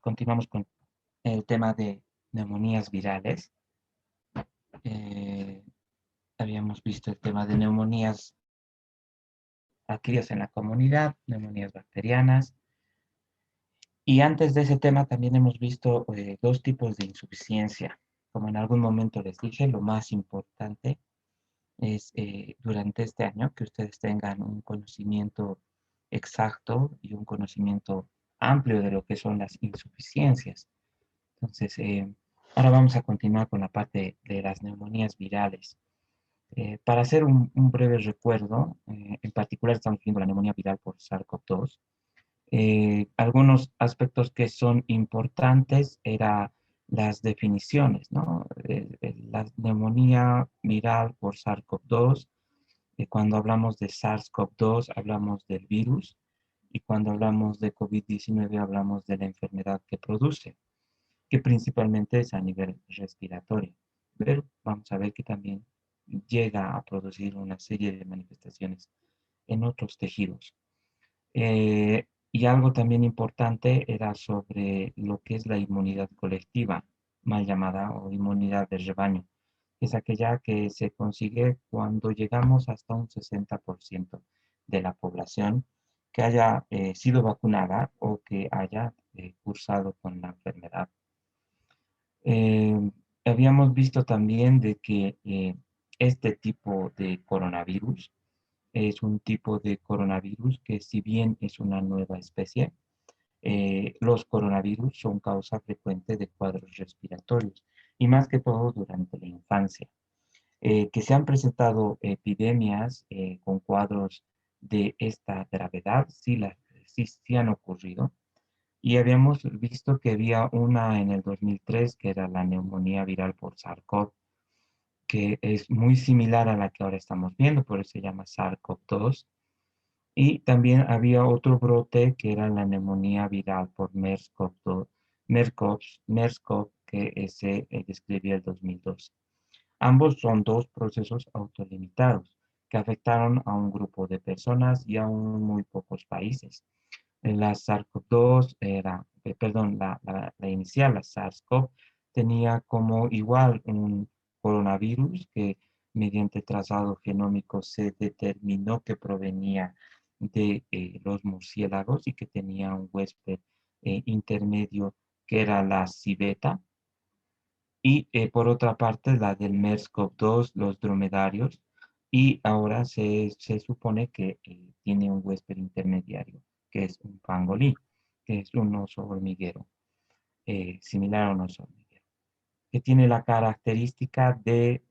Continuamos con el tema de neumonías virales. Eh, Habíamos visto el tema de neumonías adquiridas en la comunidad, neumonías bacterianas. Y antes de ese tema también hemos visto dos tipos de insuficiencia. Como en algún momento les dije, lo más importante es durante este año que ustedes tengan un conocimiento exacto y un conocimiento amplio de lo que son las insuficiencias. Entonces, ahora vamos a continuar con la parte de las neumonías virales. Para hacer un breve recuerdo, en particular estamos viendo la neumonía viral por SARS-CoV-2. Algunos aspectos que son importantes eran las definiciones, ¿no? La neumonía viral por SARS-CoV-2, cuando hablamos de SARS-CoV-2 hablamos del virus y cuando hablamos de COVID-19 hablamos de la enfermedad que produce, que principalmente es a nivel respiratorio, pero vamos a ver que también llega a producir una serie de manifestaciones en otros tejidos. Y algo también importante era sobre lo que es la inmunidad colectiva, mal llamada, o inmunidad de rebaño. Es aquella que se consigue cuando llegamos hasta un 60% de la población que haya sido vacunada o que haya cursado con la enfermedad. Eh, Habíamos visto también de que este tipo de coronavirus es un tipo de coronavirus que si bien es una nueva especie, los coronavirus son causa frecuente de cuadros respiratorios y más que todo durante la infancia. Que se han presentado epidemias con cuadros de esta gravedad, sí han ocurrido, y habíamos visto que había una en el 2003 que era la neumonía viral por SARS-CoV, que es muy similar a la que ahora estamos viendo, por eso se llama SARS-CoV-2. Y también había otro brote que era la neumonía viral por MERS-CoV, que se describió el 2002. Ambos son dos procesos autolimitados que afectaron a un grupo de personas y a muy pocos países. La SARS-CoV-2 perdón, la inicial, la SARS-CoV, tenía como igual un coronavirus que mediante trazado genómico se determinó que provenía de los murciélagos y que tenía un huésped intermedio que era la civeta. Y por otra parte, la del MERS-CoV-2, los dromedarios. Y ahora se supone que tiene un huésped intermediario, que es un pangolín, que es un oso hormiguero, similar a un oso hormiguero, que tiene la característica de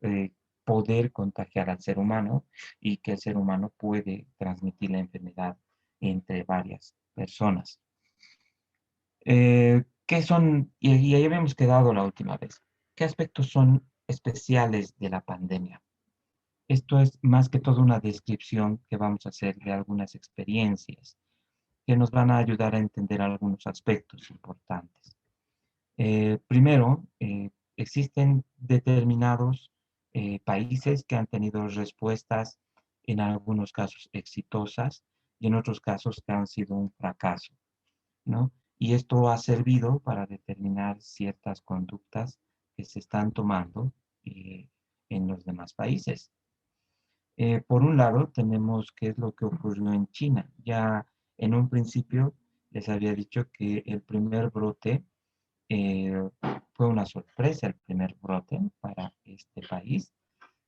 poder contagiar al ser humano y que el ser humano puede transmitir la enfermedad entre varias personas. ¿Qué son? Y ahí habíamos quedado la última vez. ¿Qué aspectos son especiales de la pandemia? Esto es más que todo una descripción que vamos a hacer de algunas experiencias que nos van a ayudar a entender algunos aspectos importantes. Primero, existen determinados países que han tenido respuestas, en algunos casos exitosas y en otros casos que han sido un fracaso, ¿no? Y esto ha servido para determinar ciertas conductas que se están tomando en los demás países. Por un lado, tenemos qué es lo que ocurrió en China. Ya en un principio les había dicho que el primer brote eh, fue una sorpresa, el primer brote para este país,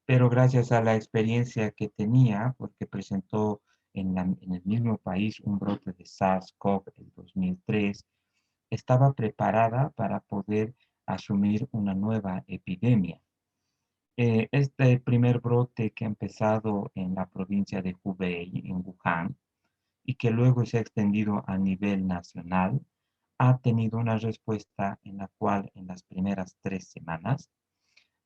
pero gracias a la experiencia que tenía, porque presentó en el mismo país un brote de SARS-CoV en 2003, estaba preparada para poder asumir una nueva epidemia. Este primer brote que ha empezado en la provincia de Hubei, en Wuhan, y que luego se ha extendido a nivel nacional, ha tenido una respuesta en la cual en las primeras 3 semanas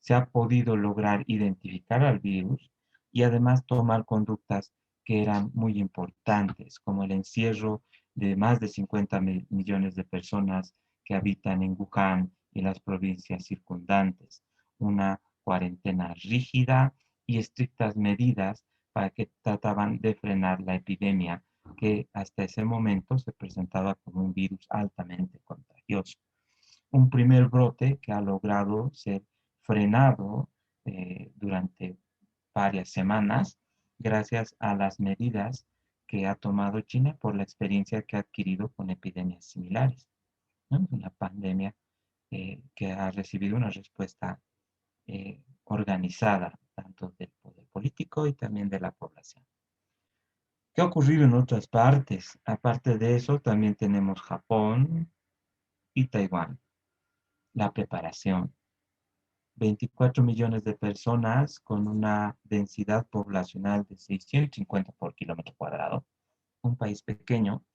se ha podido lograr identificar al virus y además tomar conductas que eran muy importantes, como el encierro de más de 50 millones de personas que habitan en Wuhan y las provincias circundantes, una cuarentena rígida y estrictas medidas para que trataban de frenar la epidemia que hasta ese momento se presentaba como un virus altamente contagioso. un primer brote que ha logrado ser frenado durante varias semanas gracias a las medidas que ha tomado China por la experiencia que ha adquirido con epidemias similares, ¿no? Una pandemia que ha recibido una respuesta organizada, tanto del poder político y también de la población. ¿Qué ha ocurrido en otras partes? Aparte de eso, también tenemos Japón y Taiwán. La preparación. 24 millones de personas con una densidad poblacional de 650 por kilómetro cuadrado. Un país pequeño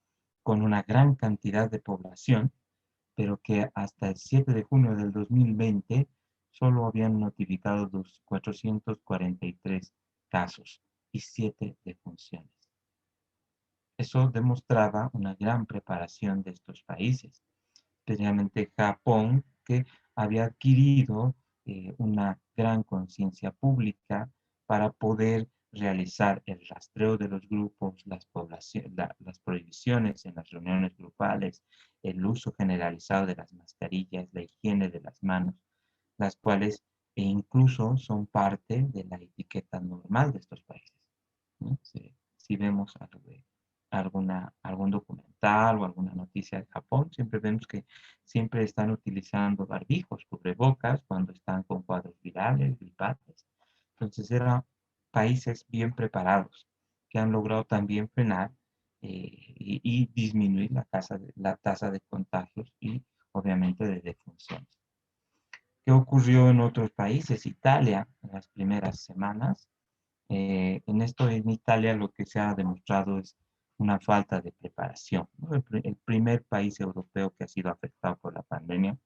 con una gran cantidad de población, pero que hasta el 7 de junio del 2020 solo habían notificado los 443 casos y 7 defunciones. Eso demostraba una gran preparación de estos países, especialmente Japón, que había adquirido una gran conciencia pública para poder realizar el rastreo de los grupos, las prohibiciones en las reuniones grupales, el uso generalizado de las mascarillas, la higiene de las manos, las cuales incluso son parte de la etiqueta normal de estos países, ¿no? Si vemos algún documental o alguna noticia de Japón, siempre vemos que siempre están utilizando barbijos, cubrebocas, cuando están con cuadros virales, gripales. Entonces eran países bien preparados que han logrado también frenar y disminuir la tasa de contagios y obviamente de defunciones. ¿Qué ocurrió en otros países? Italia, en las primeras semanas. En Italia lo que se ha demostrado es una falta de preparación, ¿no? El primer país europeo que ha sido afectado por la pandemia,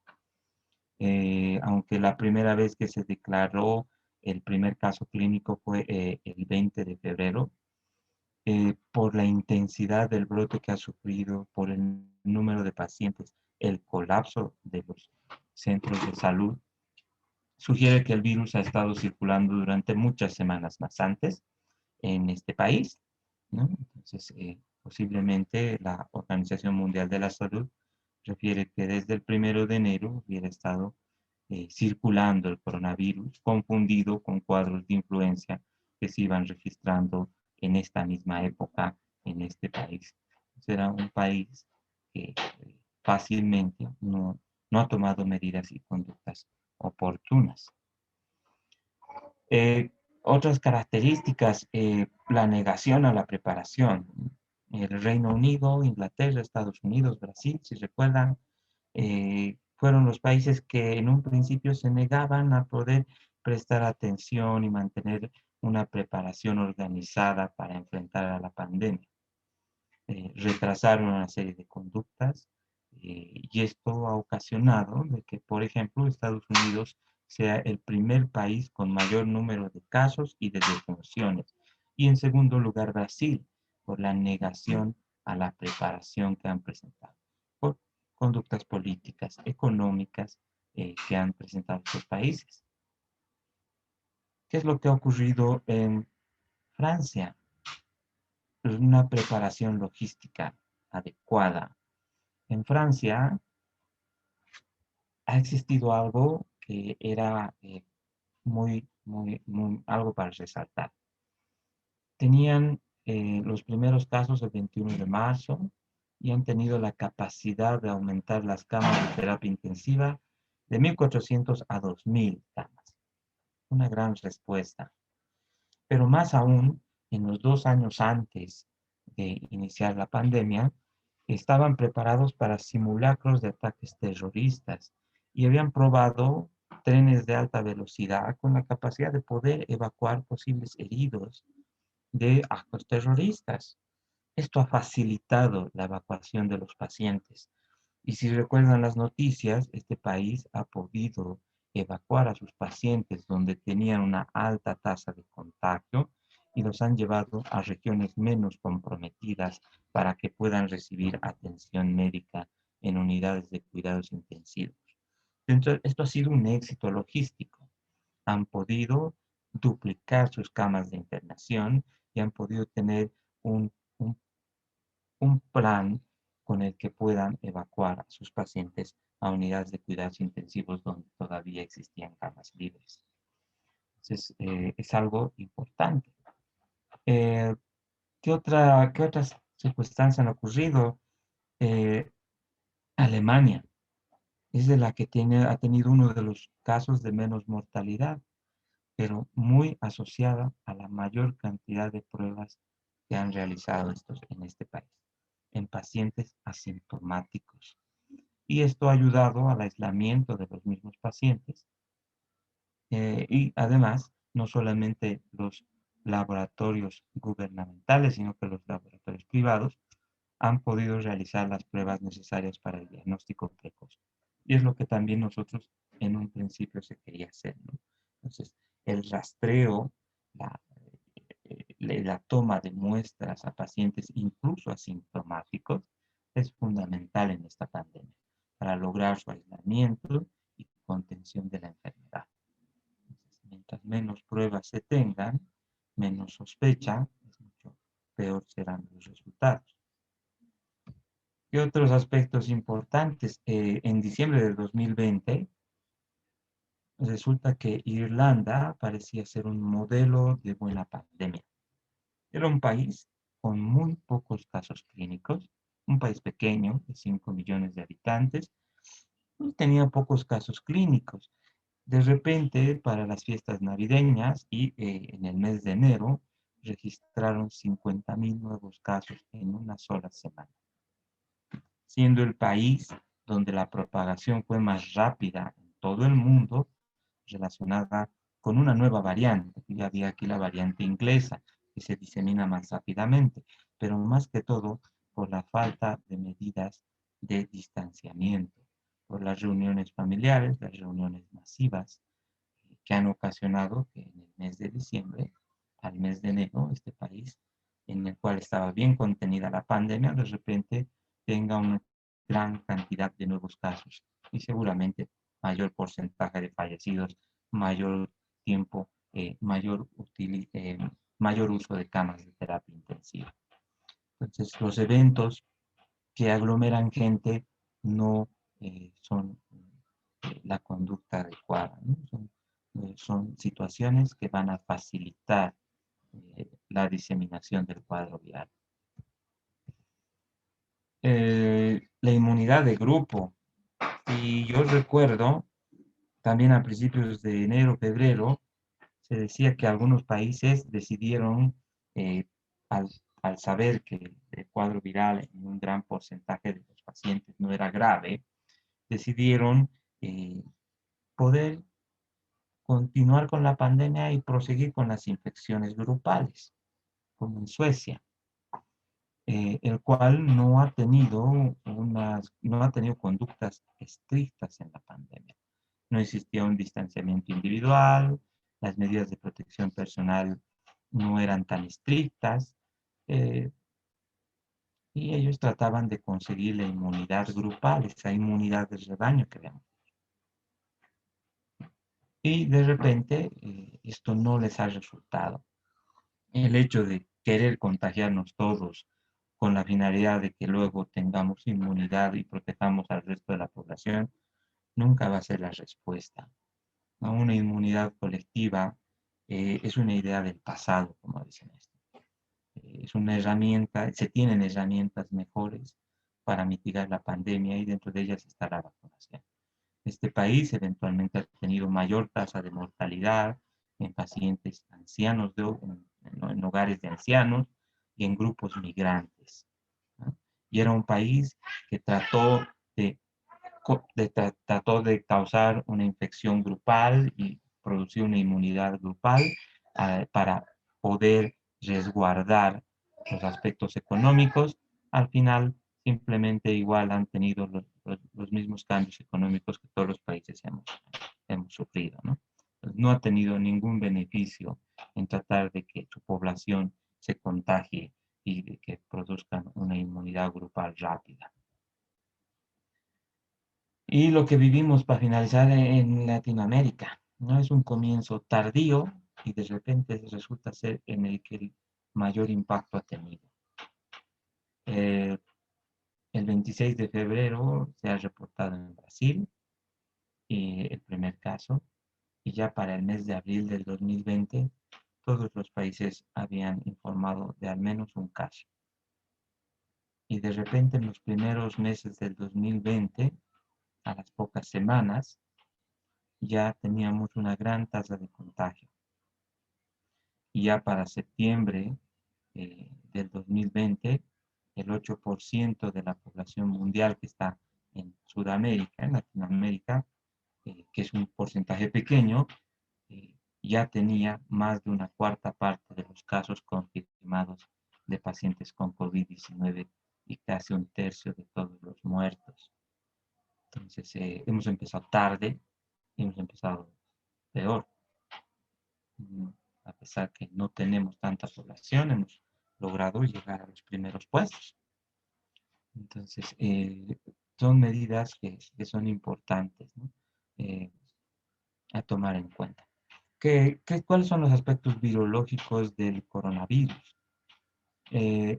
aunque la primera vez que se declaró el primer caso clínico fue el 20 de febrero, por la intensidad del brote que ha sufrido, por el número de pacientes, el colapso de los centros de salud, sugiere que el virus ha estado circulando durante muchas semanas más antes en este país, ¿no? Entonces, posiblemente la Organización Mundial de la Salud refiere que desde el 1 de enero hubiera estado circulando el coronavirus, confundido con cuadros de influencia que se iban registrando en esta misma época en este país. Será un país que fácilmente no ha tomado medidas y conductas oportunas. Eh, Otras características, la negación a la preparación. El Reino Unido, Inglaterra, Estados Unidos, Brasil, si recuerdan, fueron los países que en un principio se negaban a poder prestar atención y mantener una preparación organizada para enfrentar a la pandemia. Retrasaron una serie de conductas y esto ha ocasionado de que, por ejemplo, Estados Unidos sea el primer país con mayor número de casos y de defunciones. Y en segundo lugar, Brasil, por la negación a la preparación que han presentado, por conductas políticas, económicas que han presentado estos países. ¿Qué es lo que ha ocurrido en Francia? Una preparación logística adecuada. En Francia ha existido algo que era algo para resaltar. Tenían los primeros casos el 21 de marzo y han tenido la capacidad de aumentar las camas de terapia intensiva de 1.400 a 2.000 camas. Una gran respuesta. Pero más aún, en los 2 años antes de iniciar la pandemia, estaban preparados para simulacros de ataques terroristas y habían probado trenes de alta velocidad con la capacidad de poder evacuar posibles heridos de actos terroristas. Esto ha facilitado la evacuación de los pacientes. Y si recuerdan las noticias, este país ha podido evacuar a sus pacientes donde tenían una alta tasa de contagio y los han llevado a regiones menos comprometidas para que puedan recibir atención médica en unidades de cuidados intensivos. Entonces, esto ha sido un éxito logístico. Han podido duplicar sus camas de internación y han podido tener un, un, un plan con el que puedan evacuar a sus pacientes a unidades de cuidados intensivos donde todavía existían camas libres. Entonces, es algo importante. Eh, qué otras circunstancias han ocurrido? Eh, Alemania es de la que ha tenido uno de los casos de menos mortalidad, pero muy asociada a la mayor cantidad de pruebas que han realizado estos en este país, en pacientes asintomáticos. Y esto ha ayudado al aislamiento de los mismos pacientes. Y además, no solamente los laboratorios gubernamentales, sino que los laboratorios privados han podido realizar las pruebas necesarias para el diagnóstico precoz. Y es lo que también nosotros en un principio se quería hacer, ¿no? Entonces, el rastreo, la, la toma de muestras a pacientes incluso asintomáticos es fundamental en esta pandemia para lograr su aislamiento y contención de la enfermedad. Entonces, mientras menos pruebas se tengan, menos sospecha, es mucho peor serán los resultados. ¿Qué otros aspectos importantes? En diciembre del 2020, resulta que Irlanda parecía ser un modelo de buena pandemia. Era un país con muy pocos casos clínicos, un país pequeño de 5 millones de habitantes, y tenía pocos casos clínicos. De repente, para las fiestas navideñas y en el mes de enero, registraron 50,000 nuevos casos en una sola semana, siendo el país donde la propagación fue más rápida en todo el mundo, relacionada con una nueva variante. Ya había aquí la variante inglesa, que se disemina más rápidamente, pero más que todo por la falta de medidas de distanciamiento, por las reuniones familiares, las reuniones masivas, que han ocasionado que en el mes de diciembre al mes de enero, este país, en el cual estaba bien contenida la pandemia, de repente tenga una gran cantidad de nuevos casos y seguramente mayor porcentaje de fallecidos, mayor tiempo, mayor uso de camas de terapia intensiva. Entonces, los eventos que aglomeran gente no son la conducta adecuada, ¿no? Son situaciones que van a facilitar la diseminación del cuadro viral. La inmunidad de grupo. Y yo recuerdo, también a principios de enero, febrero, se decía que algunos países decidieron, eh, al, al saber que el cuadro viral en un gran porcentaje de los pacientes no era grave, decidieron poder continuar con la pandemia y proseguir con las infecciones grupales, como en Suecia, el cual no ha tenido conductas estrictas en la pandemia. No existía un distanciamiento individual, las medidas de protección personal no eran tan estrictas, eh, y ellos trataban de conseguir la inmunidad grupal, esa inmunidad de rebaño que vemos. Y de repente esto no les ha resultado. El hecho de querer contagiarnos todos con la finalidad de que luego tengamos inmunidad y protejamos al resto de la población, nunca va a ser la respuesta, ¿no? Una inmunidad colectiva es una idea del pasado, como dicen esto. Es una herramienta, se tienen herramientas mejores para mitigar la pandemia y dentro de ellas está la vacunación. Este país eventualmente ha tenido mayor tasa de mortalidad en pacientes ancianos, en hogares de ancianos y en grupos migrantes, ¿no? Y era un país que trató de causar una infección grupal y producir una inmunidad grupal para poder resguardar los aspectos económicos. Al final, simplemente igual han tenido los mismos cambios económicos que todos los países hemos sufrido, ¿no? No ha tenido ningún beneficio en tratar de que su población se contagie y de que produzcan una inmunidad grupal rápida. Y lo que vivimos para finalizar en Latinoamérica, ¿no? Es un comienzo tardío y de repente resulta ser en el que el mayor impacto ha tenido. El 26 de febrero se ha reportado en Brasil el primer caso, y ya para el mes de abril del 2020 todos los países habían informado de al menos un caso. Y de repente en los primeros meses del 2020, a las pocas semanas, ya teníamos una gran tasa de contagio. Y ya para septiembre del 2020, el 8% de la población mundial que está en Sudamérica, en Latinoamérica, que es un porcentaje pequeño, ya tenía más de una cuarta parte de los casos confirmados de pacientes con COVID-19 y casi un tercio de todos los muertos. Entonces, hemos empezado tarde, hemos empezado peor. A pesar que no tenemos tanta población, hemos logrado llegar a los primeros puestos. Entonces, son medidas que son importantes, ¿no? A tomar en cuenta. ¿Cuáles son los aspectos virológicos del coronavirus?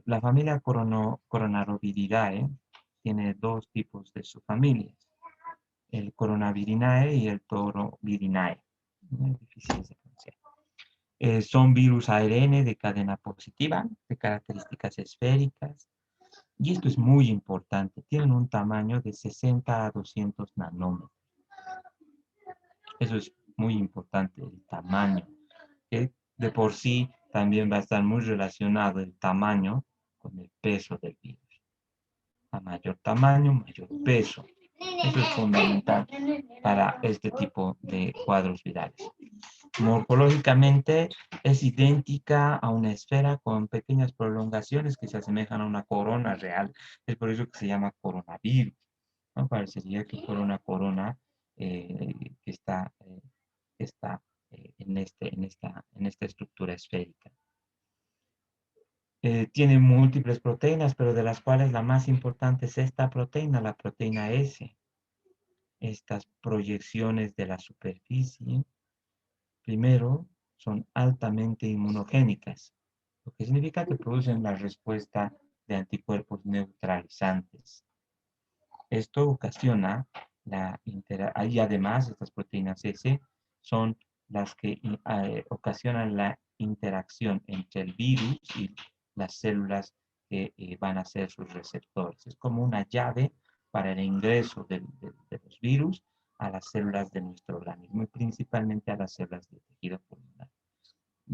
La familia Coronaviridae tiene dos tipos de subfamilias, el Coronavirinae y el Torovirinae. Es difícil de pronunciar. Son virus ARN de cadena positiva, de características esféricas, y esto es muy importante, tienen un tamaño de 60 a 200 nanómetros. Eso es muy importante, el tamaño, que de por sí también va a estar muy relacionado el tamaño con el peso del virus. A mayor tamaño, mayor peso. Eso es fundamental para este tipo de cuadros virales. Morfológicamente es idéntica a una esfera con pequeñas prolongaciones que se asemejan a una corona real. Es por eso que se llama coronavirus, ¿no? Parecería que fuera una corona que está en esta estructura esférica. Tiene múltiples proteínas, pero de las cuales la más importante es esta proteína, la proteína S. Estas proyecciones de la superficie, primero, son altamente inmunogénicas, lo que significa que producen la respuesta de anticuerpos neutralizantes. Esto ocasiona y además estas proteínas S son las que ocasionan la interacción entre el virus y las células que van a ser sus receptores. Es como una llave para el ingreso de los virus a las células de nuestro organismo y principalmente a las células del tejido pulmonar.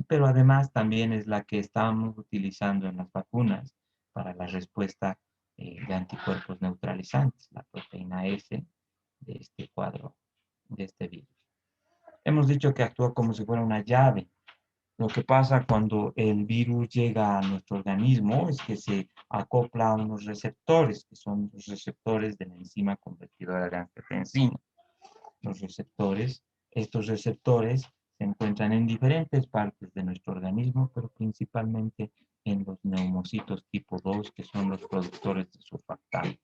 Pero además también es la que estamos utilizando en las vacunas para la respuesta de anticuerpos neutralizantes, la proteína S de este cuadro, de este virus. Hemos dicho que actúa como si fuera una llave. Lo que pasa cuando el virus llega a nuestro organismo es que se acopla a unos receptores, que son los receptores de la enzima convertidora de angiotensina. Estos receptores se encuentran en diferentes partes de nuestro organismo, pero principalmente en los neumocitos tipo 2, que son los productores de surfactante.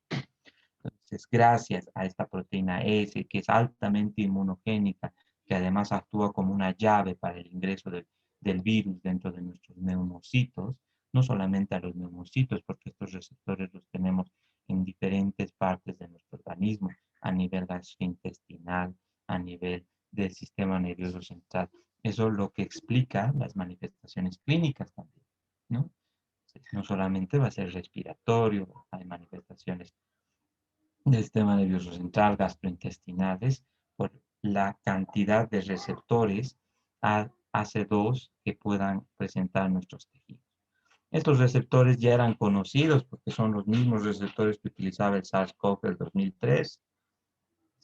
Entonces, gracias a esta proteína S, que es altamente inmunogénica, que además actúa como una llave para el ingreso del virus dentro de nuestros neumocitos, no solamente a los neumocitos, porque estos receptores los tenemos en diferentes partes de nuestro organismo, a nivel gastrointestinal, a nivel del sistema nervioso central. Eso es lo que explica las manifestaciones clínicas también, ¿no? No solamente va a ser respiratorio, hay manifestaciones del sistema nervioso central, gastrointestinales, por la cantidad de receptores AC2 que puedan presentar nuestros tejidos. Estos receptores ya eran conocidos porque son los mismos receptores que utilizaba el SARS-CoV del 2003,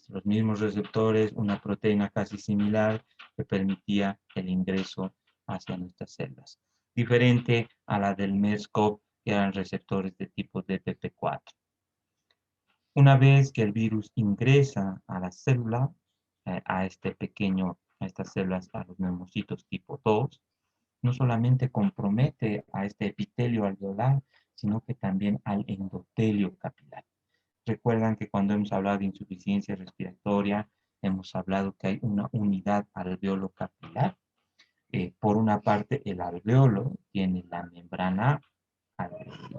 los mismos receptores, una proteína casi similar que permitía el ingreso hacia nuestras células. Diferente a la del MERS-CoV, que eran receptores de tipo DPP4. Una vez que el virus ingresa a la célula, a estas células, a los neumocitos tipo 2, no solamente compromete a este epitelio alveolar, sino que también al endotelio capilar. Recuerdan que cuando hemos hablado de insuficiencia respiratoria, hemos hablado que hay una unidad alveolo capilar. Por una parte, el alveolo tiene la membrana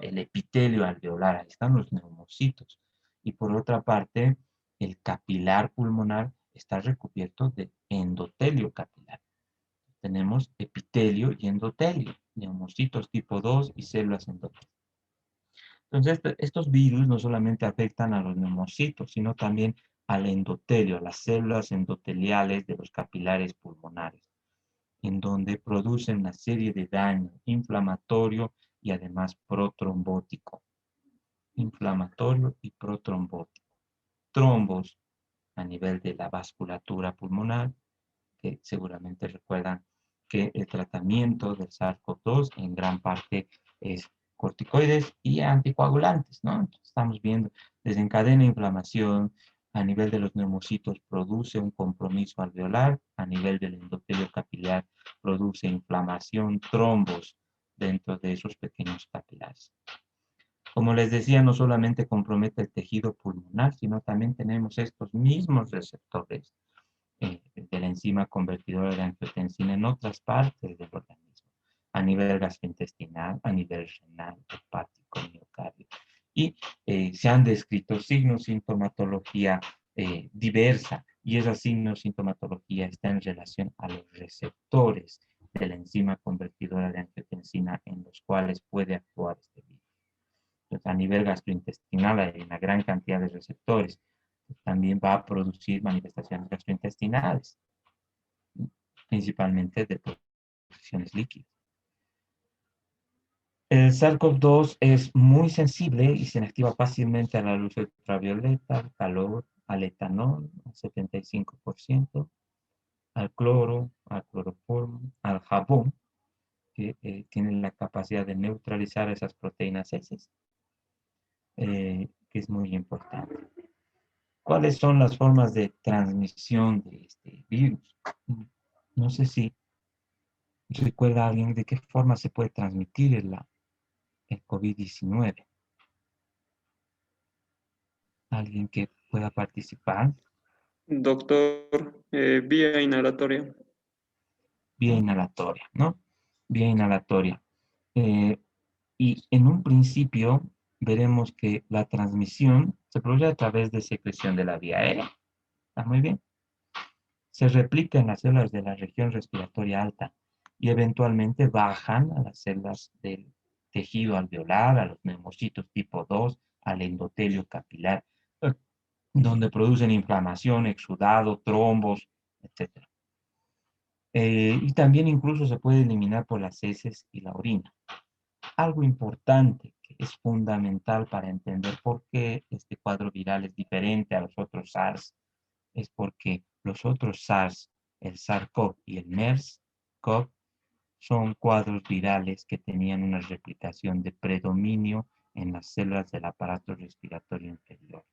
el epitelio alveolar, ahí están los neumocitos. Y por otra parte, el capilar pulmonar está recubierto de endotelio capilar. Tenemos epitelio y endotelio, neumocitos tipo 2 y células endoteliales. Entonces, estos virus no solamente afectan a los neumocitos, sino también al endotelio, a las células endoteliales de los capilares pulmonares, en donde producen una serie de daño inflamatorio y además protrombótico. Inflamatorio y protrombótico. Trombos a nivel de la vasculatura pulmonar, que seguramente recuerdan que el tratamiento del SARS-CoV-2 en gran parte es corticoides y anticoagulantes, ¿no? Entonces, estamos viendo, desencadena inflamación, a nivel de los neumocitos produce un compromiso alveolar, a nivel del endotelio capilar produce inflamación, trombos dentro de esos pequeños capilares. Como les decía, no solamente compromete el tejido pulmonar, sino también tenemos estos mismos receptores de la enzima convertidora de angiotensina en otras partes del organismo, a nivel gastrointestinal, a nivel renal, hepático, miocardio. Y se han descrito signos, sintomatología diversa, y esa signos, sintomatología está en relación a los receptores de la enzima convertidora de angiotensina en los cuales puede actuar este virus. Entonces, a nivel gastrointestinal hay una gran cantidad de receptores. También va a producir manifestaciones gastrointestinales, principalmente de posiciones líquidas. El SARS-CoV-2 es muy sensible y se activa fácilmente a la luz ultravioleta, al calor, al etanol, al 75%, al cloro, al cloroformo, al jabón, que tienen la capacidad de neutralizar esas proteínas heces, que es muy importante. ¿Cuáles son las formas de transmisión de este virus? No sé si recuerda alguien de qué forma se puede transmitir el COVID-19. Alguien que pueda participar. Doctor, vía inhalatoria. Vía inhalatoria, ¿no? Vía inhalatoria. Eh, y en un principio veremos que la transmisión se produce a través de secreción de la vía aérea. ¿Está muy bien? Se replica en las células de la región respiratoria alta y eventualmente bajan a las células del tejido alveolar, a los neumocitos tipo 2, al endotelio capilar, donde producen inflamación, exudado, trombos, etc. Y también incluso se puede eliminar por las heces y la orina. Algo importante que es fundamental para entender por qué este cuadro viral es diferente a los otros SARS es porque los otros SARS, el SARS-CoV y el MERS-CoV, son cuadros virales que tenían una replicación de predominio en las células del aparato respiratorio inferior.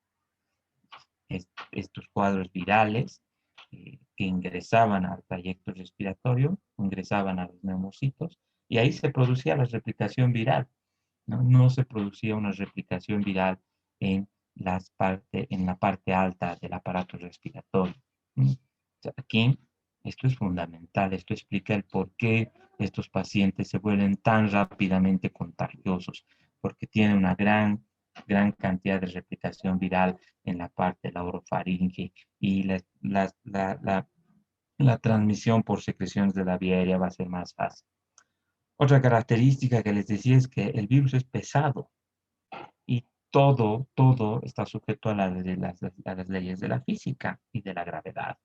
Estos cuadros virales que ingresaban al trayecto respiratorio, ingresaban a los neumocitos, y ahí se producía la replicación viral. No se producía una replicación viral en, en la parte alta del aparato respiratorio. Aquí, esto es fundamental, esto explica el por qué estos pacientes se vuelven tan rápidamente contagiosos, porque tienen una gran cantidad de replicación viral en la parte de la orofaringe y la transmisión por secreciones de la vía aérea va a ser más fácil. Otra característica que les decía es que el virus es pesado y todo está sujeto a las leyes de la física y de la gravedad.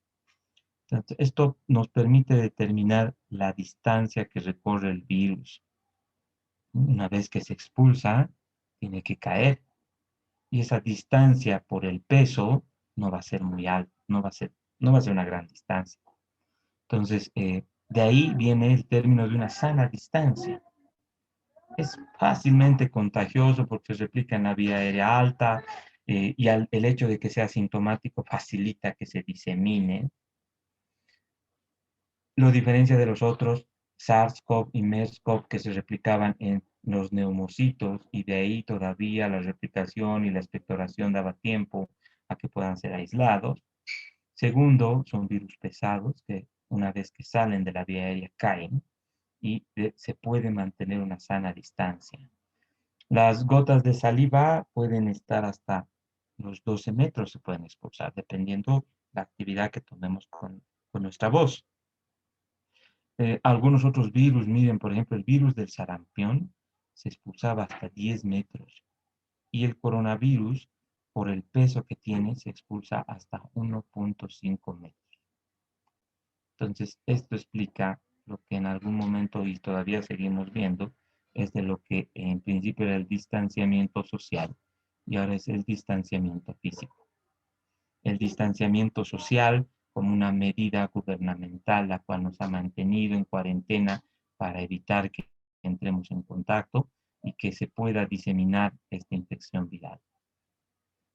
Entonces, esto nos permite determinar la distancia que recorre el virus. Una vez que se expulsa, tiene que caer. Y esa distancia por el peso no va a ser muy alta, no va a ser una gran distancia. Entonces, de ahí viene el término de una sana distancia. Es fácilmente contagioso porque se replica en la vía aérea alta y el hecho de que sea sintomático facilita que se disemine. Lo diferencia de los otros SARS-CoV y MERS-CoV que se replicaban en los neumocitos y de ahí todavía la replicación y la expectoración daba tiempo a que puedan ser aislados. Segundo, son virus pesados que una vez que salen de la vía aérea caen y se puede mantener una sana distancia. Las gotas de saliva pueden estar hasta los 12 metros, se pueden expulsar, dependiendo la actividad que tomemos con nuestra voz. Algunos otros virus, miren, por ejemplo, el virus del sarampión se expulsaba hasta 10 metros y el coronavirus, por el peso que tiene, se expulsa hasta 1,5 metros. Entonces, esto explica lo que en algún momento y todavía seguimos viendo, es de lo que en principio era el distanciamiento social y ahora es el distanciamiento físico. El distanciamiento social como una medida gubernamental, la cual nos ha mantenido en cuarentena para evitar que entremos en contacto y que se pueda diseminar esta infección viral,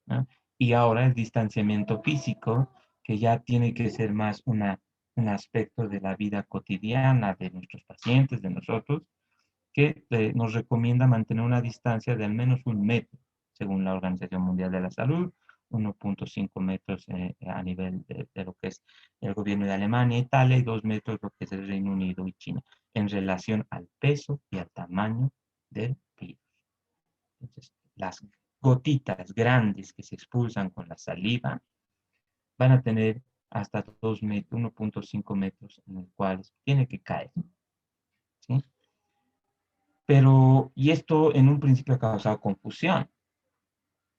¿no? Y ahora el distanciamiento físico, que ya tiene que ser más un aspecto de la vida cotidiana de nuestros pacientes, de nosotros, que nos recomienda mantener una distancia de al menos 1 metro, según la Organización Mundial de la Salud, 1,5 metros a nivel de lo que es el gobierno de Alemania, Italia, y 2 metros lo que es el Reino Unido y China, en relación al peso y al tamaño del virus. Entonces, las gotitas grandes que se expulsan con la saliva van a tener hasta 2 metros, 1,5 metros en el cual tiene que caer, ¿sí? Pero, y esto en un principio ha causado confusión.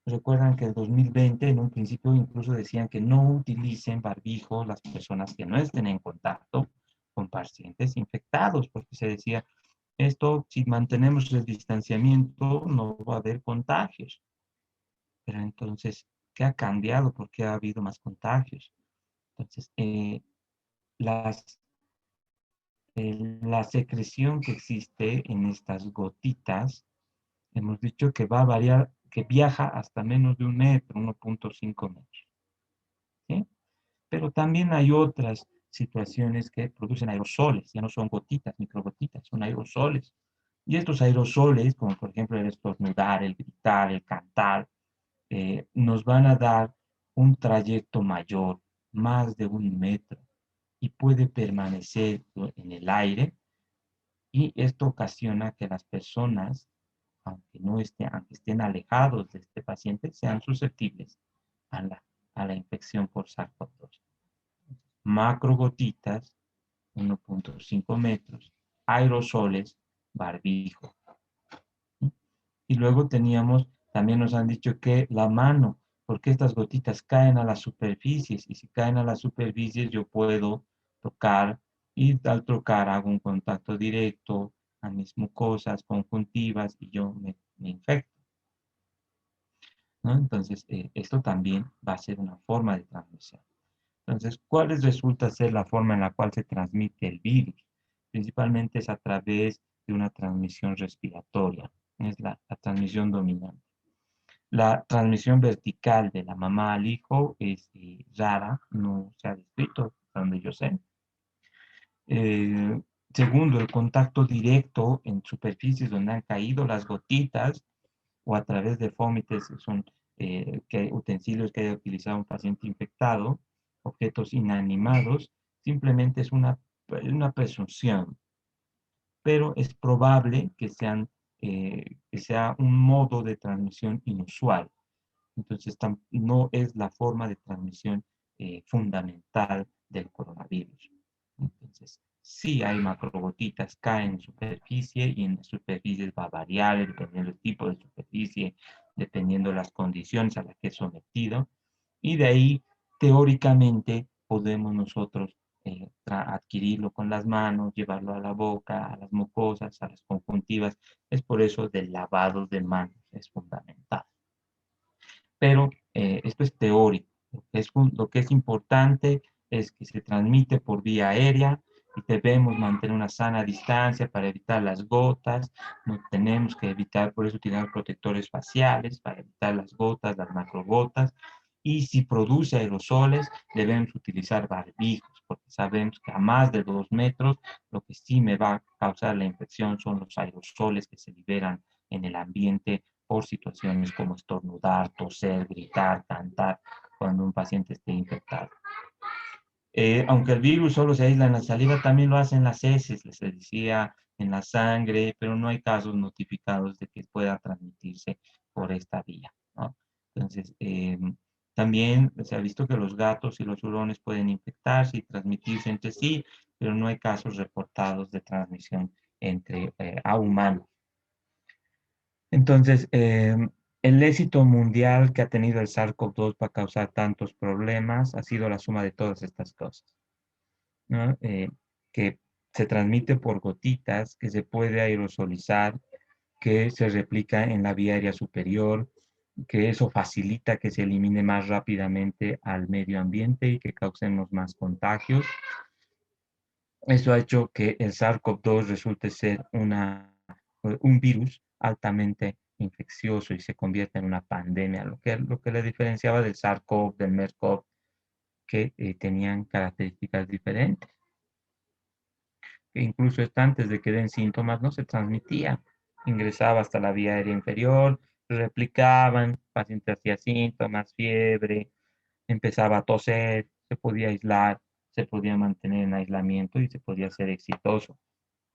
Recuerdan que en 2020, en un principio, incluso decían que no utilicen barbijo las personas que no estén en contacto con pacientes infectados, porque se decía, esto, si mantenemos el distanciamiento, no va a haber contagios. Pero entonces, ¿qué ha cambiado? ¿Por qué ha habido más contagios? Entonces, las, la secreción que existe en estas gotitas, hemos dicho que va a variar, que viaja hasta menos de 1 metro, 1,5 metros, ¿sí? Pero también hay otras situaciones que producen aerosoles, ya no son gotitas, microgotitas, son aerosoles. Y estos aerosoles, como por ejemplo el estornudar, el gritar, el cantar, nos van a dar un trayecto mayor, más de 1 metro, y puede permanecer en el aire, y esto ocasiona que las personas, aunque estén alejados de este paciente, sean susceptibles a la infección por SARS-CoV-2. Macrogotitas, 1,5 metros, aerosoles, barbijo. Y luego teníamos, también nos han dicho que la mano, porque estas gotitas caen a las superficies, y si caen a las superficies yo puedo tocar, y al tocar hago un contacto directo a mis mucosas conjuntivas y yo me infecto, ¿no? Entonces, esto también va a ser una forma de transmisión. Entonces, ¿cuál resulta ser la forma en la cual se transmite el virus? Principalmente es a través de una transmisión respiratoria, es la transmisión dominante. La transmisión vertical de la mamá al hijo es rara, no se ha descrito, hasta donde yo sé. Eh, Segundo, el contacto directo en superficies donde han caído las gotitas o a través de fómites, son utensilios que haya utilizado un paciente infectado, objetos inanimados, simplemente es una presunción, pero es probable que sea un modo de transmisión inusual. Entonces, no es la forma de transmisión fundamental del coronavirus. Entonces, sí hay macrogotitas, caen en superficie, y en superficies va a variar dependiendo del tipo de superficie, dependiendo de las condiciones a las que es sometido. Y de ahí, teóricamente, podemos nosotros adquirirlo con las manos, llevarlo a la boca, a las mucosas, a las conjuntivas. Es por eso del lavado de manos es fundamental. Pero esto es teórico. Lo que es importante es que se transmite por vía aérea y debemos mantener una sana distancia para evitar las gotas. No tenemos que evitar, por eso utilizar protectores faciales para evitar las gotas, las macrogotas. Y si produce aerosoles, debemos utilizar barbijos, porque sabemos que a más de 2 metros, lo que sí me va a causar la infección son los aerosoles que se liberan en el ambiente por situaciones como estornudar, toser, gritar, cantar, cuando un paciente esté infectado. Aunque el virus solo se aísla en la saliva, también lo hace en las heces. Les decía en la sangre, pero no hay casos notificados de que pueda transmitirse por esta vía, ¿no? Entonces, también se ha visto que los gatos y los hurones pueden infectarse y transmitirse entre sí, pero no hay casos reportados de transmisión entre a humanos. Entonces, el éxito mundial que ha tenido el SARS-CoV-2 para causar tantos problemas ha sido la suma de todas estas cosas, ¿no? Que se transmite por gotitas, que se puede aerosolizar, que se replica en la vía aérea superior, que eso facilita que se elimine más rápidamente al medio ambiente y que causemos más contagios. Eso ha hecho que el SARS-CoV-2 resulte ser un virus altamente infeccioso y se convierta en una pandemia, lo que le diferenciaba del SARS-CoV, del MERS-CoV, que tenían características diferentes. Que incluso esto antes de que den síntomas no se transmitía. Ingresaba hasta la vía aérea inferior, replicaban, paciente hacía síntomas, fiebre, empezaba a toser, se podía aislar, se podía mantener en aislamiento y se podía ser exitoso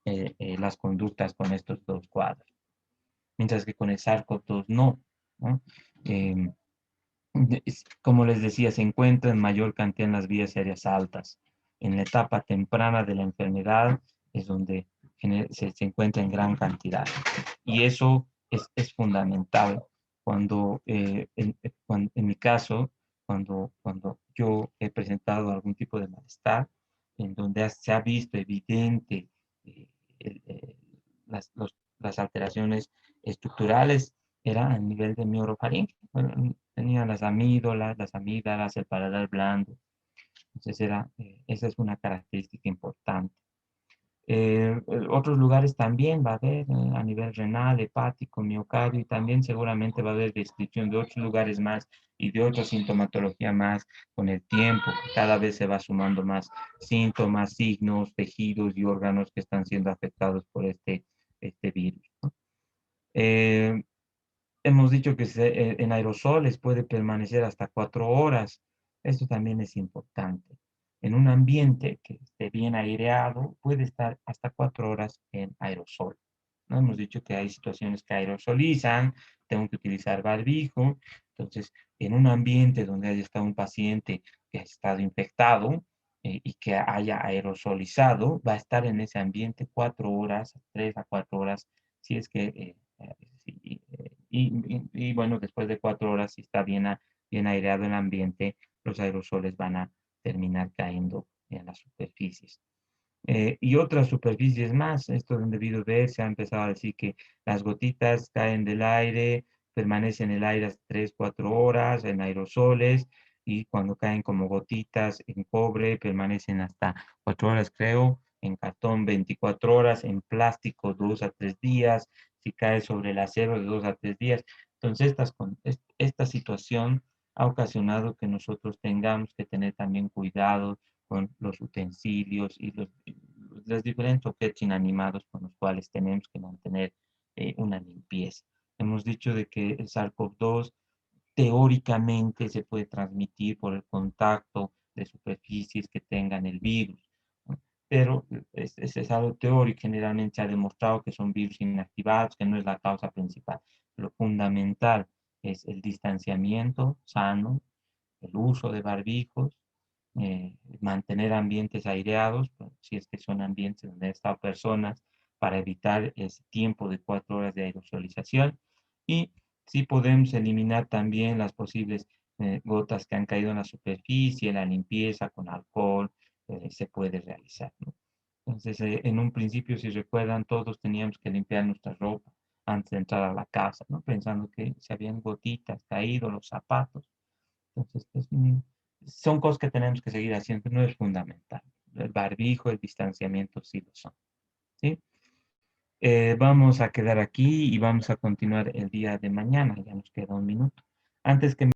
las conductas con estos dos cuadros. Mientras que con el SARS-CoV-2 no, ¿no? Eh, como les decía, se encuentra en mayor cantidad en las vías aéreas altas. En la etapa temprana de la enfermedad es donde se encuentra en gran cantidad. Y eso es fundamental. En mi caso, cuando yo he presentado algún tipo de malestar, en donde se ha visto evidente eh, el- eh, las alteraciones estructurales, era a nivel de mi orofaringe. Bueno, tenía las amígdalas, el paladar blando. Entonces esa es una característica importante. Otros lugares también va a haber a nivel renal, hepático, miocardio y también seguramente va a haber descripción de otros lugares más y de otra sintomatología más con el tiempo. Cada vez se va sumando más síntomas, signos, tejidos y órganos que están siendo afectados por este virus, ¿no? Eh, Hemos dicho que en aerosoles puede permanecer hasta 4 horas. Esto también es importante. En un ambiente que esté bien aireado, puede estar hasta 4 horas en aerosol. ¿No? Hemos dicho que hay situaciones que aerosolizan, tengo que utilizar barbijo. Entonces, en un ambiente donde haya estado un paciente que ha estado infectado y que haya aerosolizado, va a estar en ese ambiente 4 horas, 3 a 4 horas, si es que sí, bueno, después de 4 horas, si está bien aireado el ambiente, los aerosoles van a terminar cayendo en las superficies. Y otras superficies más, esto han debido ver, se ha empezado a decir que las gotitas caen del aire, permanecen en el aire hasta 3, 4 horas en aerosoles, y cuando caen como gotitas en cobre, permanecen hasta 4 horas, creo, en cartón 24 horas, en plástico 2 a 3 días, si cae sobre el acero de 2 a 3 días. Entonces, esta situación ha ocasionado que nosotros tengamos que tener también cuidado con los utensilios y los diferentes objetos inanimados con los cuales tenemos que mantener una limpieza. Hemos dicho de que el SARS-CoV-2 teóricamente se puede transmitir por el contacto de superficies que tengan el virus, ¿no? Pero es algo teórico, generalmente se ha demostrado que son virus inactivados, que no es la causa principal. Lo fundamental es el distanciamiento sano, el uso de barbijos, mantener ambientes aireados, pues, si es que son ambientes donde han estado personas, para evitar ese tiempo de 4 horas de aerosolización. Y si podemos eliminar también las posibles gotas que han caído en la superficie, la limpieza con alcohol, se puede realizar, ¿no? Entonces, en un principio, si recuerdan, todos teníamos que limpiar nuestra ropa antes de entrar a la casa, ¿no? Pensando que se habían gotitas caído, los zapatos. Entonces, son cosas que tenemos que seguir haciendo, no es fundamental. El barbijo, el distanciamiento sí lo son, ¿sí? Vamos a quedar aquí y vamos a continuar el día de mañana, ya nos queda un minuto. Antes que